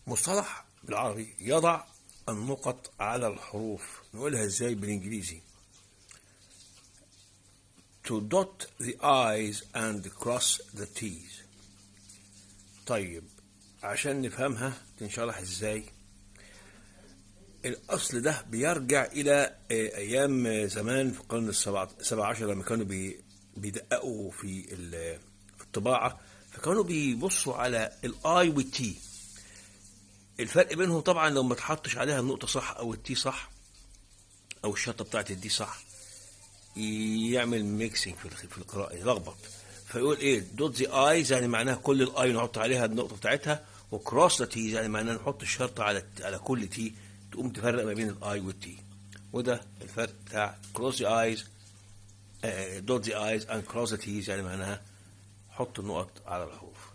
مصطلح بالعربي يضع النقط على الحروف، نقولها ازاي بالانجليزي؟ to dot the i's and cross the t's. طيب عشان نفهمها تنشرح ازاي؟ الاصل ده بيرجع الى ايام زمان في القرن السبع عشر، لما كانوا بيدققوا في الطباعة، فكانوا بيبصوا على الاي والتي. الفرق بينهم طبعا لو ما تحطش عليها النقطة صح او التي صح او الشطة بتاعت الدي صح، يعمل ميكسينج في القراءة، يلخبط. فيقول ايه دوت زي ايز، يعني معناها كل الاي نحط عليها النقطة بتاعتها، وكروس ذا تي يعني معناها نحط الشرطة على كل تي، تقوم تفرق ما بين الاي والتي. وده الفرق بتاع كروس ذا ايز، دوت زي ايز اند كروس ذا تيز، يعني معناها حط النقط على الحروف.